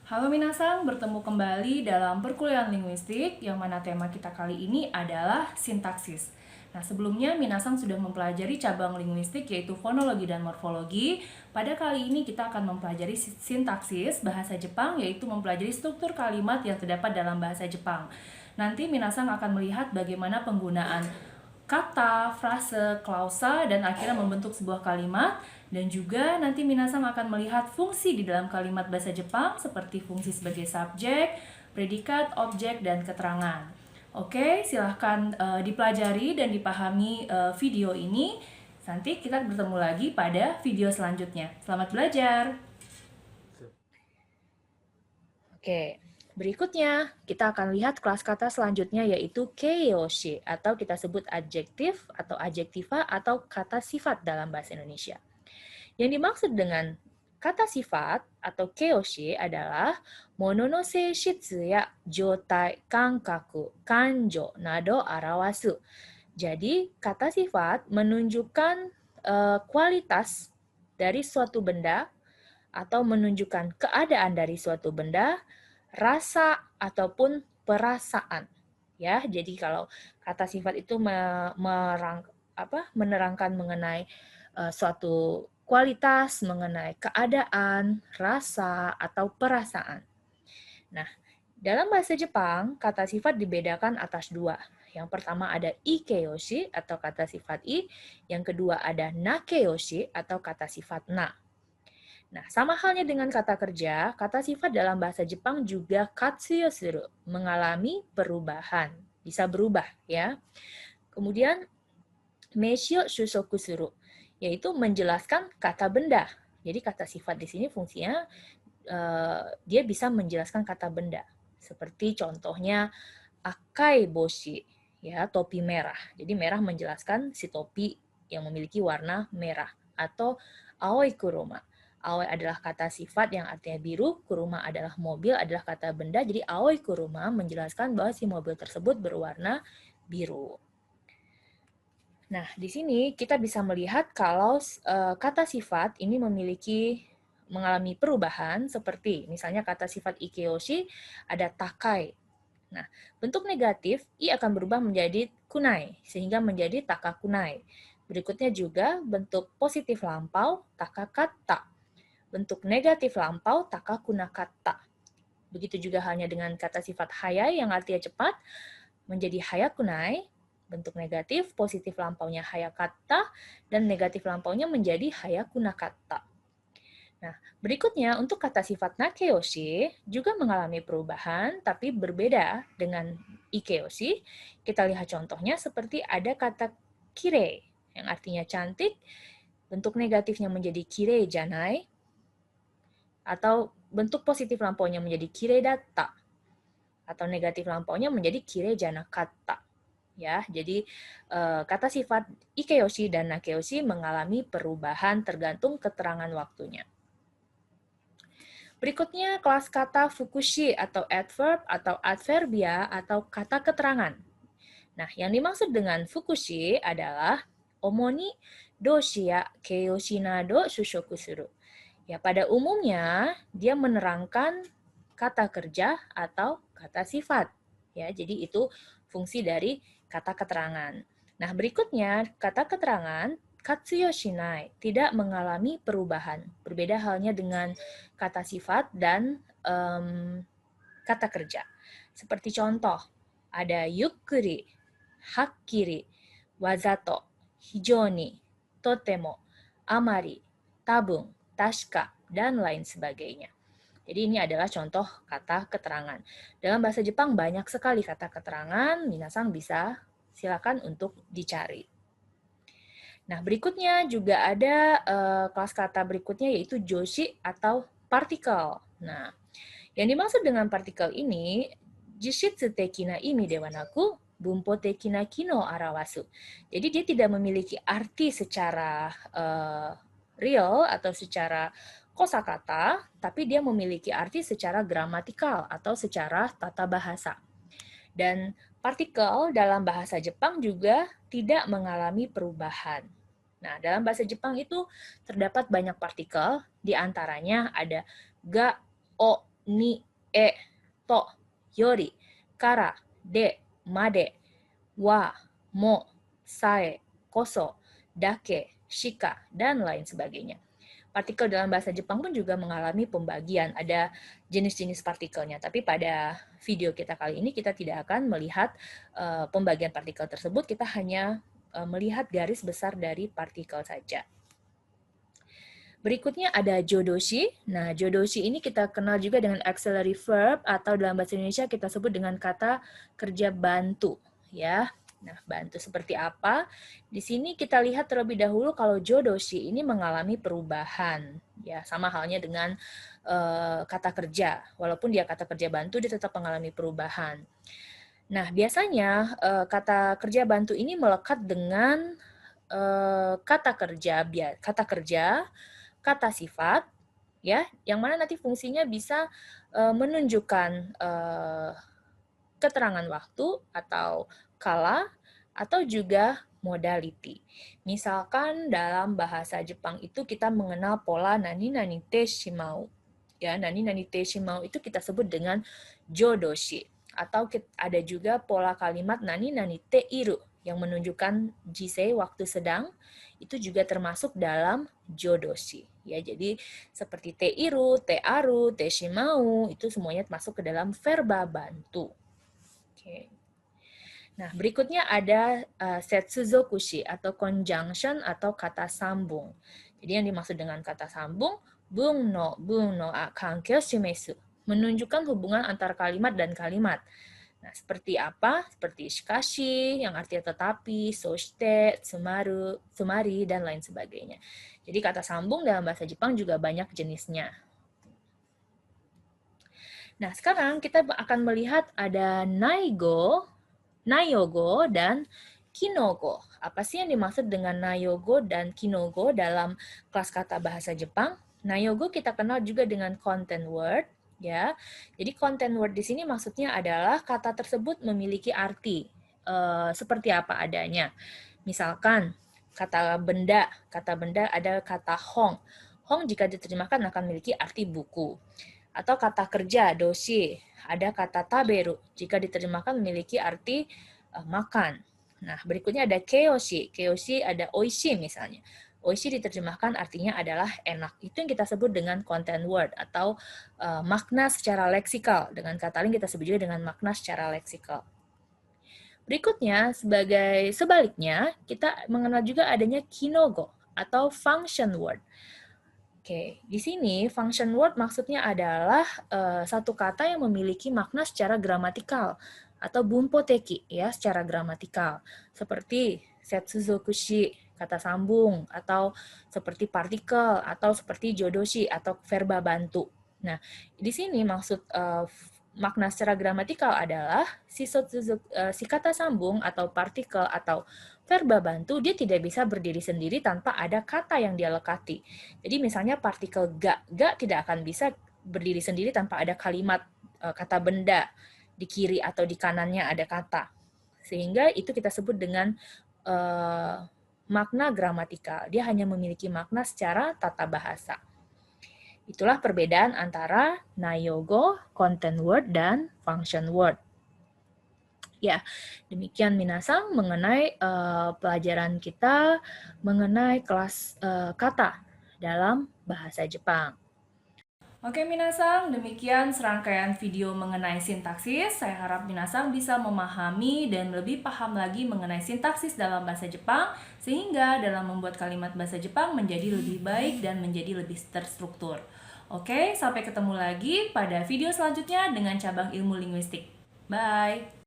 Halo Minasang, bertemu kembali dalam perkuliahan linguistik yang mana tema kita kali ini adalah sintaksis. Nah, sebelumnya Minasang sudah mempelajari cabang linguistik yaitu fonologi dan morfologi. Pada kali ini kita akan mempelajari sintaksis bahasa Jepang yaitu mempelajari struktur kalimat yang terdapat dalam bahasa Jepang. Nanti Minasang akan melihat bagaimana penggunaan kata, frase, klausa, dan akhirnya membentuk sebuah kalimat. Dan juga nanti Minasang akan melihat fungsi di dalam kalimat bahasa Jepang seperti fungsi sebagai subjek, predikat, objek, dan keterangan. Oke, silahkan dipelajari dan dipahami video ini. Nanti kita bertemu lagi pada video selanjutnya. Selamat belajar! Oke, berikutnya kita akan lihat kelas kata selanjutnya yaitu keiyoshi atau kita sebut adjektif atau adjektiva atau kata sifat dalam bahasa Indonesia. Yang dimaksud dengan kata sifat atau keiyoshi adalah mono no seishitsu ya jotai, kankaku, kanjo nado arawasu. Jadi, kata sifat menunjukkan kualitas dari suatu benda atau menunjukkan keadaan dari suatu benda, rasa ataupun perasaan. Ya, jadi kalau kata sifat itu menerangkan mengenai suatu kualitas, mengenai keadaan, rasa atau perasaan. Nah, dalam bahasa Jepang, kata sifat dibedakan atas dua. Yang pertama ada ikeyoshi atau kata sifat i, yang kedua ada nakeyoshi atau kata sifat na. Nah, sama halnya dengan kata kerja, kata sifat dalam bahasa Jepang juga katsuyo suru, mengalami perubahan, bisa berubah ya. Kemudian meishio shusoku suru, yaitu menjelaskan kata benda. Jadi kata sifat di sini fungsinya dia bisa menjelaskan kata benda. Seperti contohnya akai boshi, ya, topi merah. Jadi merah menjelaskan si topi yang memiliki warna merah. Atau aoi kuruma. Aoi adalah kata sifat yang artinya biru, kuruma adalah mobil, adalah kata benda. Jadi aoi kuruma menjelaskan bahwa si mobil tersebut berwarna biru. Nah, di sini kita bisa melihat kalau kata sifat ini mengalami perubahan seperti misalnya kata sifat ikeyoshi ada takai. Nah, bentuk negatif i akan berubah menjadi kunai sehingga menjadi takakunai. Berikutnya juga bentuk positif lampau takakata. Bentuk negatif lampau takakunakata. Begitu juga halnya dengan kata sifat hayai yang artinya cepat menjadi hayakunai. Bentuk negatif, positif lampaunya hayakata, dan negatif lampaunya menjadi hayakunakata. Nah, berikutnya untuk kata sifat nakeyoshi juga mengalami perubahan, tapi berbeda dengan ikeyoshi. Kita lihat contohnya seperti ada kata kirei, yang artinya cantik, bentuk negatifnya menjadi kirei janai, atau bentuk positif lampaunya menjadi kirei datta, atau negatif lampaunya menjadi kirei janakata. Ya, jadi kata sifat ikeyoshi dan nakeyoshi mengalami perubahan tergantung keterangan waktunya. Berikutnya kelas kata fukushi atau adverb atau adverbia atau kata keterangan. Nah, yang dimaksud dengan fukushi adalah omoni doshi ya keiyoshi nado shushoku suru. Ya, pada umumnya dia menerangkan kata kerja atau kata sifat. Ya, jadi itu fungsi dari kata keterangan. Nah, berikutnya kata keterangan katsuyo shinai, tidak mengalami perubahan. Berbeda halnya dengan kata sifat dan kata kerja. Seperti contoh, ada yukkuri, hakkiri, wazato, hijau ni, totemo, amari, tabung, tashka, dan lain sebagainya. Jadi ini adalah contoh kata keterangan. Dalam bahasa Jepang banyak sekali kata keterangan, minasang bisa silakan untuk dicari. Nah, berikutnya juga ada kelas kata berikutnya yaitu joshi atau partikel. Nah, yang dimaksud dengan partikel ini, jishitsu tekina imi de wa naku, bunpo tekina kino arawasu. Jadi dia tidak memiliki arti secara real atau secara kosakata, tapi dia memiliki arti secara gramatikal atau secara tata bahasa. Dan partikel dalam bahasa Jepang juga tidak mengalami perubahan. Nah, dalam bahasa Jepang itu terdapat banyak partikel, di antaranya ada ga, o, ni, e, to, yori, kara, de, made, wa, mo, sae, koso, dake, shika, dan lain sebagainya. Partikel dalam bahasa Jepang pun juga mengalami pembagian, ada jenis-jenis partikelnya. Tapi pada video kita kali ini kita tidak akan melihat pembagian partikel tersebut, kita hanya melihat garis besar dari partikel saja. Berikutnya ada jodoshi. Nah, jodoshi ini kita kenal juga dengan auxiliary verb atau dalam bahasa Indonesia kita sebut dengan kata kerja bantu, ya. Nah, bantu seperti apa? Di sini kita lihat terlebih dahulu kalau jodoshi ini mengalami perubahan, ya, sama halnya dengan kata kerja. Walaupun dia kata kerja bantu, dia tetap mengalami perubahan. Nah, biasanya kata kerja bantu ini melekat dengan kata kerja, kata sifat, ya, yang mana nanti fungsinya bisa menunjukkan keterangan waktu atau kala, atau juga modality. Misalkan dalam bahasa Jepang itu kita mengenal pola nani nani te shimau. Ya, nani nani te shimau itu kita sebut dengan jodoshi. Atau ada juga pola kalimat nani nani te iru yang menunjukkan jisei waktu sedang, itu juga termasuk dalam jodoshi. Ya, jadi seperti te iru, te aru, te shimau itu semuanya masuk ke dalam verba bantu. Oke. Nah, berikutnya ada setsuzokushi atau conjunction atau kata sambung. Jadi yang dimaksud dengan kata sambung, bung no kankyo shimesu, menunjukkan hubungan antar kalimat dan kalimat. Nah, seperti apa? Seperti shikashi, yang artinya tetapi, soshite, tsumaru, tsumari, dan lain sebagainya. Jadi kata sambung dalam bahasa Jepang juga banyak jenisnya. Nah, sekarang kita akan melihat ada naigo, nayogo, dan kinogo. Apa sih yang dimaksud dengan nayogo dan kinogo dalam kelas kata bahasa Jepang? Nayogo kita kenal juga dengan content word, ya. Jadi content word di sini maksudnya adalah kata tersebut memiliki arti seperti apa adanya. Misalkan kata benda ada kata hong. Hong jika diterjemahkan akan memiliki arti buku. Atau kata kerja, doshi, ada kata taberu, jika diterjemahkan memiliki arti makan. Nah, berikutnya ada keyoshi. Keyoshi ada oishi misalnya. Oishi diterjemahkan artinya adalah enak. Itu yang kita sebut dengan content word atau makna secara leksikal. Dengan kata lain kita sebut juga dengan makna secara leksikal. Berikutnya, sebaliknya, kita mengenal juga adanya kinogo atau function word. Oke, di sini function word maksudnya adalah satu kata yang memiliki makna secara gramatikal atau bunpoteki, ya, secara gramatikal. Seperti setsuzokushi, kata sambung, atau seperti partikel, atau seperti jodoshi atau verba bantu. Nah, di sini maksud makna secara gramatikal adalah si kata sambung atau partikel atau verba bantu dia tidak bisa berdiri sendiri tanpa ada kata yang dia lekati. Jadi misalnya partikel ga tidak akan bisa berdiri sendiri tanpa ada kalimat kata benda di kiri atau di kanannya ada kata. Sehingga itu kita sebut dengan makna gramatikal. Dia hanya memiliki makna secara tata bahasa. Itulah perbedaan antara nayogo, content word, dan function word. Ya, demikian minasang mengenai pelajaran kita mengenai kelas kata dalam bahasa Jepang. Oke minasang, demikian serangkaian video mengenai sintaksis. Saya harap minasang bisa memahami dan lebih paham lagi mengenai sintaksis dalam bahasa Jepang, sehingga dalam membuat kalimat bahasa Jepang menjadi lebih baik dan menjadi lebih terstruktur. Oke, sampai ketemu lagi pada video selanjutnya dengan cabang ilmu linguistik. Bye!